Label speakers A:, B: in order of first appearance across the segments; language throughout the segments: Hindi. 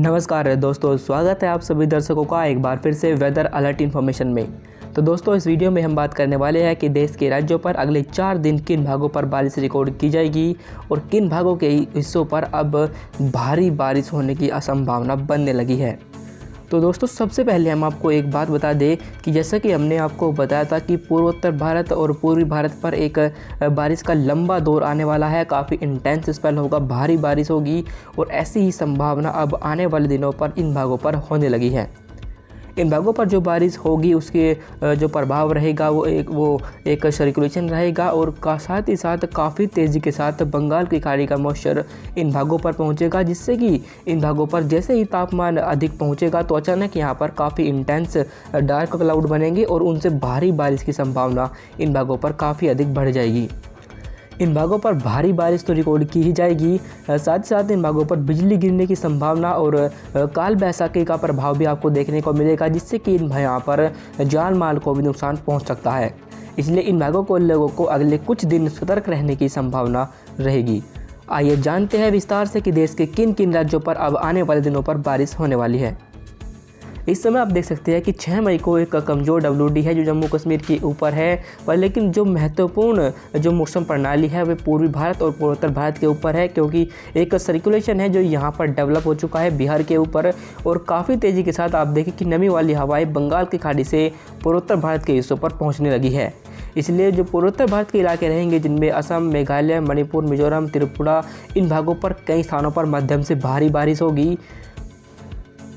A: नमस्कार दोस्तों, स्वागत है आप सभी दर्शकों का एक बार फिर से वेदर अलर्ट इन्फॉर्मेशन में। तो दोस्तों, इस वीडियो में हम बात करने वाले हैं कि देश के राज्यों पर अगले 4 दिन किन भागों पर बारिश रिकॉर्ड की जाएगी और किन भागों के हिस्सों पर अब भारी बारिश होने की संभावना बनने लगी है। तो दोस्तों, सबसे पहले हम आपको एक बात बता दें कि जैसा कि हमने आपको बताया था कि पूर्वोत्तर भारत और पूर्वी भारत पर एक बारिश का लंबा दौर आने वाला है। काफ़ी इंटेंस स्पेल होगा, भारी बारिश होगी और ऐसी ही संभावना अब आने वाले दिनों पर इन भागों पर होने लगी है। इन भागों पर जो बारिश होगी उसके जो प्रभाव रहेगा वो एक सर्कुलेशन रहेगा और साथ ही साथ काफ़ी तेज़ी के साथ बंगाल की खाड़ी का मॉइस्चर इन भागों पर पहुंचेगा, जिससे कि इन भागों पर जैसे ही तापमान अधिक पहुंचेगा तो अचानक यहाँ पर काफ़ी इंटेंस डार्क क्लाउड बनेंगे और उनसे भारी बारिश की संभावना इन भागों पर काफ़ी अधिक बढ़ जाएगी। इन भागों पर भारी बारिश तो रिकॉर्ड की ही जाएगी, साथ ही साथ इन भागों पर बिजली गिरने की संभावना और काल बैसाखी का प्रभाव भी आपको देखने को मिलेगा, जिससे कि इन यहाँ पर जान माल को भी नुकसान पहुंच सकता है। इसलिए इन भागों को लोगों को अगले कुछ दिन सतर्क रहने की संभावना रहेगी। आइए जानते हैं विस्तार से कि देश के किन किन राज्यों पर अब आने वाले दिनों पर बारिश होने वाली है। इस समय आप देख सकते हैं कि 6 मई को एक कमज़ोर WD है जो जम्मू कश्मीर के ऊपर है, पर लेकिन जो महत्वपूर्ण जो मौसम प्रणाली है वह पूर्वी भारत और पूर्वोत्तर भारत के ऊपर है, क्योंकि एक सर्कुलेशन है जो यहाँ पर डेवलप हो चुका है बिहार के ऊपर और काफ़ी तेज़ी के साथ आप देखें कि नमी वाली हवाएं बंगाल की खाड़ी से पूर्वोत्तर भारत के हिस्सों पर पहुँचने लगी है। इसलिए जो पूर्वोत्तर भारत के इलाके रहेंगे जिनमें असम, मेघालय, मणिपुर, मिजोरम, त्रिपुरा, इन भागों पर कई स्थानों पर मध्यम से भारी बारिश होगी।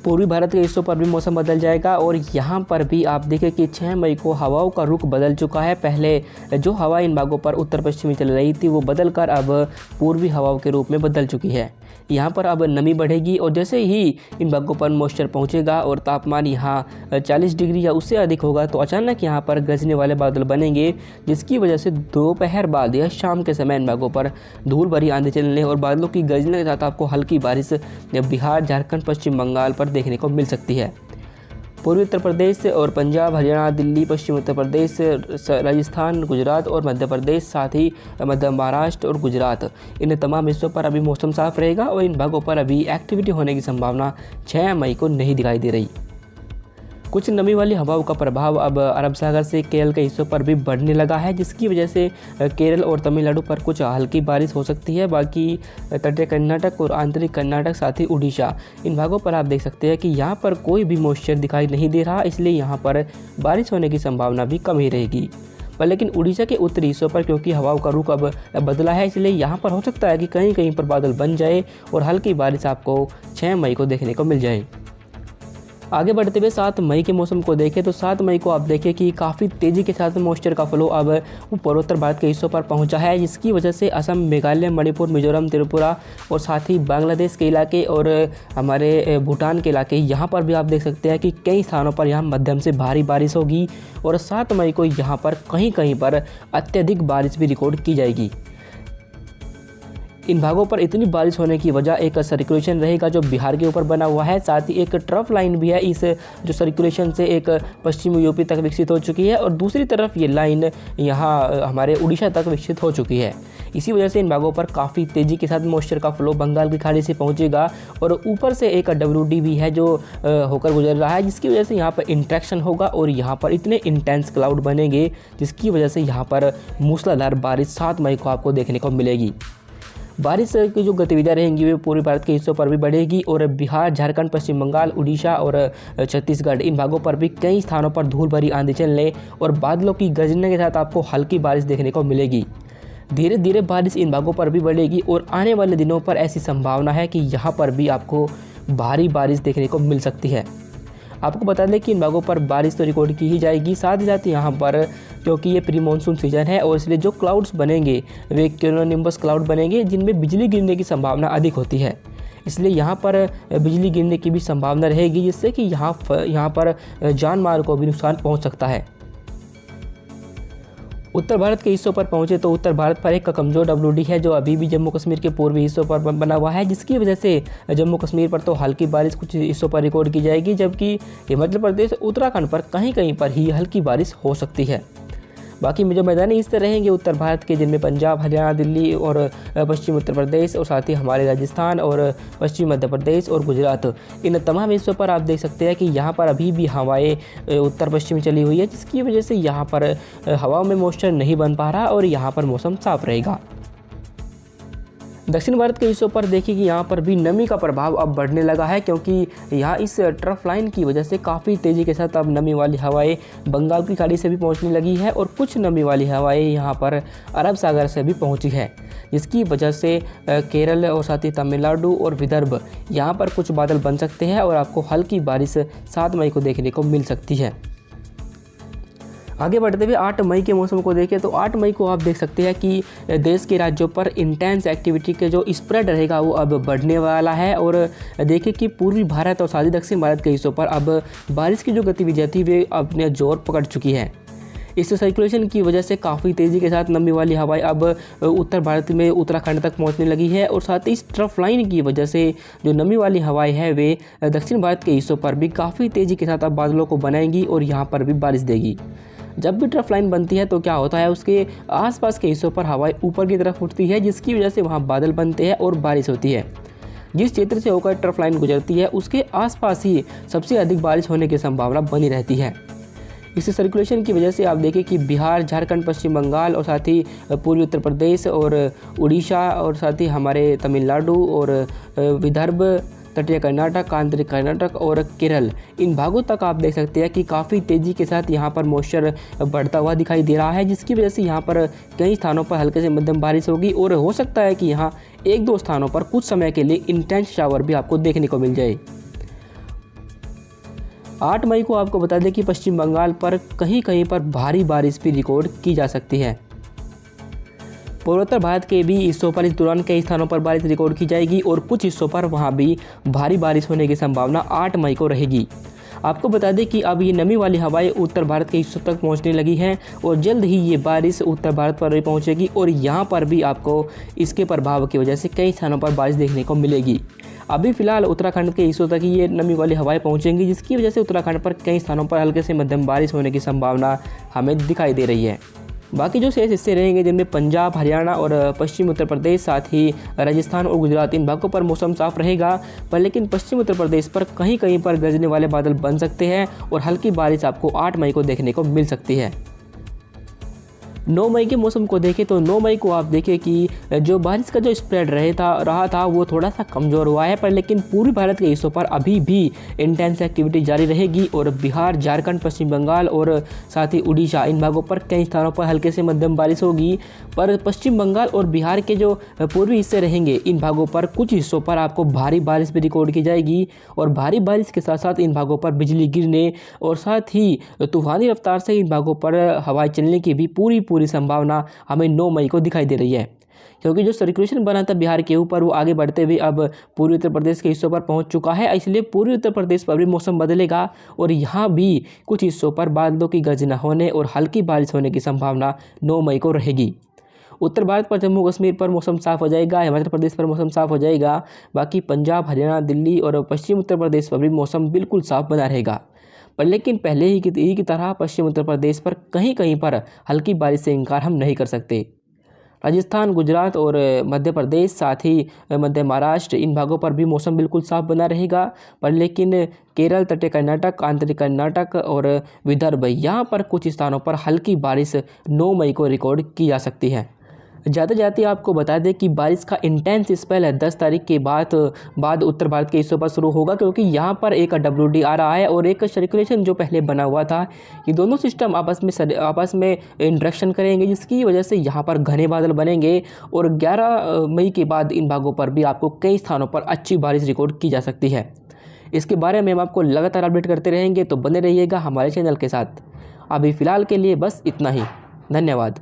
A: पूर्वी भारत के हिस्सों पर भी मौसम बदल जाएगा और यहाँ पर भी आप देखें कि 6 मई को हवाओं का रुख बदल चुका है। पहले जो हवा इन भागों पर उत्तर पश्चिमी चल रही थी वो बदलकर अब पूर्वी हवाओं के रूप में बदल चुकी है। यहाँ पर अब नमी बढ़ेगी और जैसे ही इन भागों पर मॉइस्चर पहुँचेगा और तापमान यहाँ 40 डिग्री या उससे अधिक होगा तो अचानक यहाँ पर गरजने वाले बादल बनेंगे, जिसकी वजह से दोपहर बाद या शाम के समय इन भागों पर धूल भरी आंधी चलने और बादलों की गरजने के साथ आपको हल्की बारिश बिहार, झारखंड, पश्चिम बंगाल पर देखने को मिल सकती है। पूर्वी उत्तर प्रदेश और पंजाब, हरियाणा, दिल्ली, पश्चिम उत्तर प्रदेश, राजस्थान, गुजरात और मध्य प्रदेश, साथ ही मध्य महाराष्ट्र और गुजरात, इन तमाम हिस्सों पर अभी मौसम साफ रहेगा और इन भागों पर अभी एक्टिविटी होने की संभावना 6 मई को नहीं दिखाई दे रही। कुछ नमी वाली हवाओं का प्रभाव अब अरब सागर से केरल के हिस्सों पर भी बढ़ने लगा है, जिसकी वजह से केरल और तमिलनाडु पर कुछ हल्की बारिश हो सकती है। बाकी तटीय कर्नाटक और आंतरिक कर्नाटक, साथ ही उड़ीसा, इन भागों पर आप देख सकते हैं कि यहाँ पर कोई भी मॉइस्चर दिखाई नहीं दे रहा, इसलिए यहाँ पर बारिश होने की संभावना भी कम ही रहेगी। पर लेकिन उड़ीसा के उत्तरी हिस्सों पर क्योंकि हवाओं का रुख अब बदला है, इसलिए यहाँ पर हो सकता है कि कहीं कहीं पर बादल बन जाए और हल्की बारिश आपको 6 मई को देखने को मिल जाए। आगे बढ़ते हुए 7 मई के मौसम को देखें तो 7 मई को आप देखें कि काफ़ी तेज़ी के साथ मॉइस्चर का फ्लो अब पूर्वोत्तर भारत के हिस्सों पर पहुंचा है, जिसकी वजह से असम, मेघालय, मणिपुर, मिजोरम, त्रिपुरा और साथ ही बांग्लादेश के इलाके और हमारे भूटान के इलाके, यहाँ पर भी आप देख सकते हैं कि कई स्थानों पर यहाँ मध्यम से भारी बारिश होगी और 7 मई को यहाँ पर कहीं कहीं पर अत्यधिक बारिश भी रिकॉर्ड की जाएगी। इन भागों पर इतनी बारिश होने की वजह एक सर्कुलेशन रहेगा जो बिहार के ऊपर बना हुआ है, साथ ही एक ट्रफ लाइन भी है। इस जो सर्कुलेशन से एक पश्चिमी यूपी तक विकसित हो चुकी है और दूसरी तरफ ये लाइन यहाँ हमारे उड़ीसा तक विकसित हो चुकी है। इसी वजह से इन भागों पर काफ़ी तेज़ी के साथ मॉइस्चर का फ्लो बंगाल की खाड़ी से पहुँचेगा और ऊपर से एक WD भी है जो होकर गुजर रहा है, जिसकी वजह से यहाँ पर इंट्रैक्शन होगा और यहाँ पर इतने इंटेंस क्लाउड बनेंगे, जिसकी वजह से यहाँ पर मूसलाधार बारिश 7 मई को आपको देखने को मिलेगी। बारिश की जो गतिविधियाँ रहेंगी वे पूर्वी भारत के हिस्सों पर भी बढ़ेगी और बिहार, झारखंड, पश्चिम बंगाल, उड़ीसा और छत्तीसगढ़, इन भागों पर भी कई स्थानों पर धूल भरी आंधी चलने और बादलों की गरजने के साथ आपको हल्की बारिश देखने को मिलेगी। धीरे धीरे बारिश इन भागों पर भी बढ़ेगी और आने वाले दिनों पर ऐसी संभावना है कि यहाँ पर भी आपको भारी बारिश देखने को मिल सकती है। आपको बता दें कि इन भागों पर बारिश तो रिकॉर्ड की ही जाएगी, साथ ही साथ यहाँ पर क्योंकि ये प्री मानसून सीजन है और इसलिए जो क्लाउड्स बनेंगे वे क्यूमुलोनिम्बस क्लाउड बनेंगे जिनमें बिजली गिरने की संभावना अधिक होती है। इसलिए यहाँ पर बिजली गिरने की भी संभावना रहेगी, जिससे कि यहाँ पर जान माल को भी नुकसान पहुँच सकता है। उत्तर भारत के हिस्सों पर पहुंचे तो उत्तर भारत पर एक कमज़ोर WD है जो अभी भी जम्मू कश्मीर के पूर्वी हिस्सों पर बना हुआ है, जिसकी वजह से जम्मू कश्मीर पर तो हल्की बारिश कुछ हिस्सों पर रिकॉर्ड की जाएगी, जबकि मध्य प्रदेश, उत्तराखंड पर कहीं कहीं पर ही हल्की बारिश हो सकती है। बाकी जो मैदानी हिस्से रहेंगे उत्तर भारत के, जिनमें पंजाब, हरियाणा, दिल्ली और पश्चिम उत्तर प्रदेश और साथ ही हमारे राजस्थान और पश्चिम मध्य प्रदेश और गुजरात, इन तमाम हिस्सों पर आप देख सकते हैं कि यहाँ पर अभी भी हवाएं उत्तर पश्चिम चली हुई है, जिसकी वजह से यहाँ पर हवाओं में मॉइस्चर नहीं बन पा रहा और यहाँ पर मौसम साफ रहेगा। दक्षिण भारत के हिस्सों पर देखिए कि यहाँ पर भी नमी का प्रभाव अब बढ़ने लगा है, क्योंकि यहाँ इस ट्रफ लाइन की वजह से काफ़ी तेज़ी के साथ अब नमी वाली हवाएं बंगाल की खाड़ी से भी पहुँचने लगी है और कुछ नमी वाली हवाएं यहाँ पर अरब सागर से भी पहुँची है, जिसकी वजह से केरल और साथ ही तमिलनाडु और विदर्भ यहाँ पर कुछ बादल बन सकते हैं और आपको हल्की बारिश 7 मई को देखने को मिल सकती है। आगे बढ़ते हुए 8 मई के मौसम को देखें तो 8 मई को आप देख सकते हैं कि देश के राज्यों पर इंटेंस एक्टिविटी के जो स्प्रेड रहेगा वो अब बढ़ने वाला है और देखिए कि पूर्वी भारत और साथ ही दक्षिण भारत के हिस्सों पर अब बारिश की जो गतिविधियाँ थी वे अपने जोर पकड़ चुकी है। इस सर्कुलेशन की वजह से काफ़ी तेज़ी के साथ नमी वाली हवाएं अब उत्तर भारत में उत्तराखंड तक पहुंचने लगी है और साथ ही इस ट्रफ लाइन की वजह से जो नमी वाली हवाएं हैं वे दक्षिण भारत के हिस्सों पर भी काफ़ी तेज़ी के साथ अब बादलों को बनाएंगी और यहाँ पर भी बारिश देगी। जब भी ट्रफ लाइन बनती है तो क्या होता है, उसके आसपास के हिस्सों पर हवाएं ऊपर की तरफ उठती है, जिसकी वजह से वहाँ बादल बनते हैं और बारिश होती है। जिस क्षेत्र से होकर ट्रफ लाइन गुजरती है उसके आसपास ही सबसे अधिक बारिश होने की संभावना बनी रहती है। इस सर्कुलेशन की वजह से आप देखें कि बिहार, झारखंड, पश्चिम बंगाल और साथ ही पूर्वी उत्तर प्रदेश और उड़ीसा और साथ ही हमारे तमिलनाडु और विदर्भ, तटीय कर्नाटक, आंतरिक कर्नाटक और केरल, इन भागों तक आप देख सकते हैं कि काफ़ी तेज़ी के साथ यहाँ पर मॉइस्चर बढ़ता हुआ दिखाई दे रहा है, जिसकी वजह से यहाँ पर कई स्थानों पर हल्के से मध्यम बारिश होगी और हो सकता है कि यहाँ 1-2 स्थानों पर कुछ समय के लिए इंटेंस शावर भी आपको देखने को मिल जाए। 8 मई को आपको बता दें कि पश्चिम बंगाल पर कहीं कहीं पर भारी बारिश भी रिकॉर्ड की जा सकती है। पूर्वोत्तर भारत के भी हिस्सों पर इस दौरान कई स्थानों पर बारिश रिकॉर्ड की जाएगी और कुछ हिस्सों पर वहां भी भारी बारिश होने की संभावना 8 मई को रहेगी। आपको बता दें कि अब ये नमी वाली हवाएं उत्तर भारत के हिस्सों तक पहुंचने लगी हैं और जल्द ही ये बारिश उत्तर भारत पर भी पहुंचेगी और यहाँ पर भी आपको इसके प्रभाव की वजह से कई स्थानों पर बारिश देखने को मिलेगी। अभी फ़िलहाल उत्तराखंड के हिस्सों तक ही ये नमी वाली हवाएं पहुंचेंगी, जिसकी वजह से उत्तराखंड पर कई स्थानों पर हल्के से मध्यम बारिश होने की संभावना हमें दिखाई दे रही है। बाकी जो शेष हिस्से रहेंगे, जिनमें पंजाब, हरियाणा और पश्चिम उत्तर प्रदेश, साथ ही राजस्थान और गुजरात, इन भागों पर मौसम साफ रहेगा, पर लेकिन पश्चिम उत्तर प्रदेश पर कहीं कहीं पर गरजने वाले बादल बन सकते हैं और हल्की बारिश आपको 8 मई को देखने को मिल सकती है। 9 मई के मौसम को देखें तो 9 मई को आप देखें कि जो बारिश का जो स्प्रेड रहा था वो थोड़ा सा कमज़ोर हुआ है, पर लेकिन पूर्वी भारत के हिस्सों पर अभी भी इंटेंस एक्टिविटी जारी रहेगी और बिहार, झारखंड, पश्चिम बंगाल और साथ ही उड़ीसा, इन भागों पर कई स्थानों पर हल्के से मध्यम बारिश होगी। पर पश्चिम बंगाल और बिहार के जो पूर्वी हिस्से रहेंगे, इन भागों पर कुछ हिस्सों पर आपको भारी बारिश भी रिकॉर्ड की जाएगी और भारी बारिश के साथ साथ इन भागों पर बिजली गिरने और साथ ही तूफानी रफ्तार से इन भागों पर हवाएं चलने की भी पूरी संभावना हमें 9 मई को दिखाई दे रही है, क्योंकि जो सर्कुलेशन बना था बिहार के ऊपर वो आगे बढ़ते हुए अब पूर्वी उत्तर प्रदेश के हिस्सों पर पहुंच चुका है। इसलिए पूर्वी उत्तर प्रदेश पर भी मौसम बदलेगा और यहाँ भी कुछ हिस्सों पर बादलों की गर्जना होने और हल्की बारिश होने की संभावना 9 मई को रहेगी। उत्तर भारत पर जम्मू कश्मीर पर मौसम साफ हो जाएगा, हिमाचल प्रदेश पर मौसम साफ हो जाएगा। बाकी पंजाब, हरियाणा, दिल्ली और पश्चिम उत्तर प्रदेश पर भी मौसम बिल्कुल साफ बना रहेगा, पर लेकिन पहले ही की तरह पश्चिम उत्तर प्रदेश पर कहीं कहीं पर हल्की बारिश से इनकार हम नहीं कर सकते। राजस्थान, गुजरात और मध्य प्रदेश, साथ ही मध्य महाराष्ट्र, इन भागों पर भी मौसम बिल्कुल साफ बना रहेगा, पर लेकिन केरल, तटीय कर्नाटक, आंतरिक कर्नाटक और विदर्भ, यहाँ पर कुछ स्थानों पर हल्की बारिश 9 मई को रिकॉर्ड की जा सकती है। जाते जाते आपको बता दें कि बारिश का इंटेंस स्पेल 10 तारीख के बाद उत्तर भारत के हिस्सों पर शुरू होगा, क्योंकि यहाँ पर एक WD आ रहा है और एक सर्कुलेशन जो पहले बना हुआ था, ये दोनों सिस्टम आपस में इंटरेक्शन करेंगे, जिसकी वजह से यहाँ पर घने बादल बनेंगे और 11 मई के बाद इन भागों पर भी आपको कई स्थानों पर अच्छी बारिश रिकॉर्ड की जा सकती है। इसके बारे में हम आपको लगातार अपडेट करते रहेंगे, तो बने रहिएगा हमारे चैनल के साथ। अभी फ़िलहाल के लिए बस इतना ही। धन्यवाद।